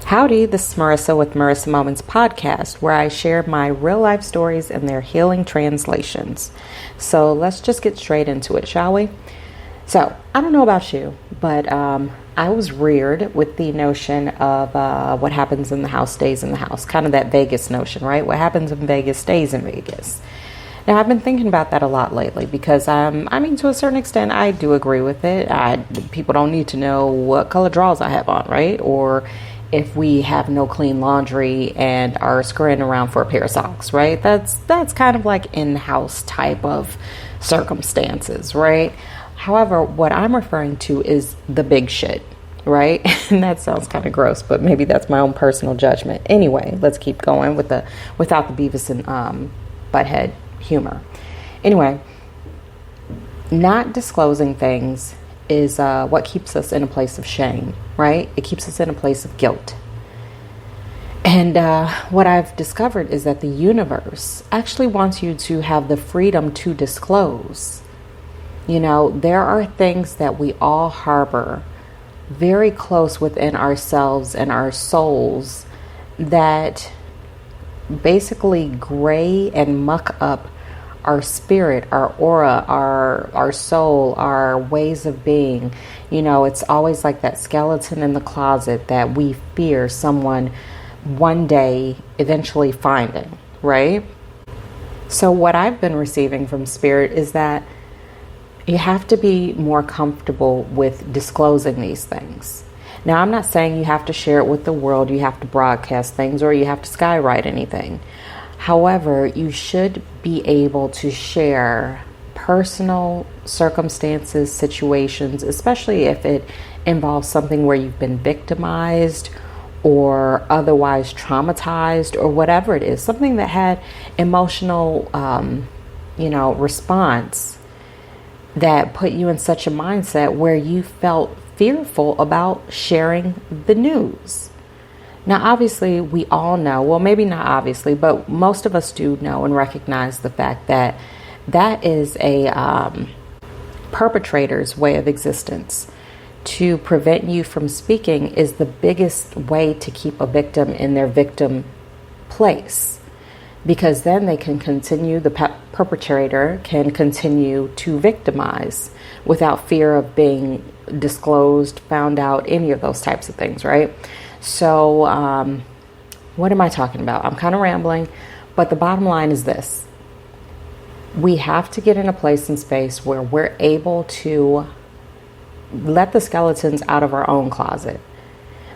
Howdy, this is Marissa with Marisa-Moments podcast, where I share my real life stories and their healing translations. So let's just get straight into it, shall we? So I don't know about you, but I was reared with the notion of what happens in the house stays in the house. Kind of that Vegas notion, right? What happens in Vegas stays in Vegas. Now, I've been thinking about that a lot lately because, to a certain extent, I do agree with it. People don't need to know what color drawers I have on, right? Or if we have no clean laundry and are scurrying around for a pair of socks, right? That's kind of like in-house type of circumstances, right? However, what I'm referring to is the big shit, right? And that sounds kind of gross, but maybe that's my own personal judgment. Anyway, let's keep going without the Beavis and Butthead humor. Anyway, not disclosing things is what keeps us in a place of shame, right? It keeps us in a place of guilt. And what I've discovered is that the universe actually wants you to have the freedom to disclose. You know, there are things that we all harbor very close within ourselves and our souls that basically gray and muck up our spirit, our aura, our soul, our ways of being. You know, it's always like that skeleton in the closet that we fear someone one day eventually finding, right? So what I've been receiving from spirit is that you have to be more comfortable with disclosing these things. Now, I'm not saying you have to share it with the world, you have to broadcast things, or you have to skywrite anything. However, you should be able to share personal circumstances, situations, especially if it involves something where you've been victimized or otherwise traumatized or whatever it is, something that had emotional, response that put you in such a mindset where you felt fearful about sharing the news. Now, obviously, we all know, well, maybe not obviously, but most of us do know and recognize the fact that that is a perpetrator's way of existence. To prevent you from speaking is the biggest way to keep a victim in their victim place, because then they can continue, the perpetrator can continue to victimize without fear of being disclosed, found out, any of those types of things, right? So what am I talking about? I'm kind of rambling, but the bottom line is this. We have to get in a place and space where we're able to let the skeletons out of our own closet.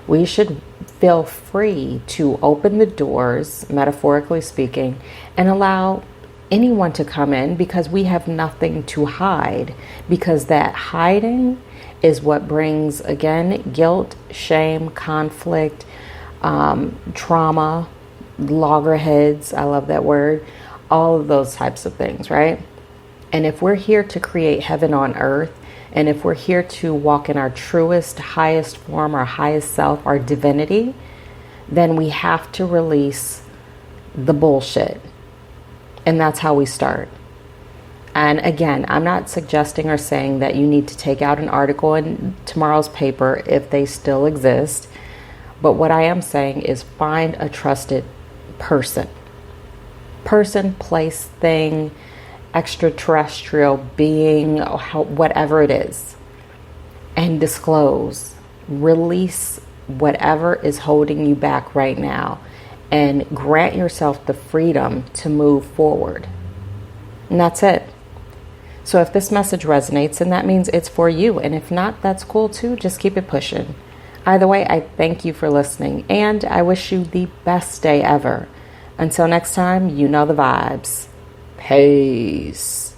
We should feel free to open the doors, metaphorically speaking, and allow anyone to come in because we have nothing to hide. Because that hiding is what brings, again, guilt, shame, conflict, trauma, loggerheads, I love that word, all of those types of things, right? And if we're here to create heaven on earth, and if we're here to walk in our truest, highest form, our highest self, our divinity, then we have to release the bullshit. And that's how we start. And again, I'm not suggesting or saying that you need to take out an article in tomorrow's paper if they still exist. But what I am saying is find a trusted person, place, thing, extraterrestrial being, whatever it is, and disclose, release whatever is holding you back right now, and grant yourself the freedom to move forward. And that's it. So if this message resonates, then that means it's for you. And if not, that's cool too. Just keep it pushing. Either way, I thank you for listening, and I wish you the best day ever. Until next time, you know the vibes. Peace.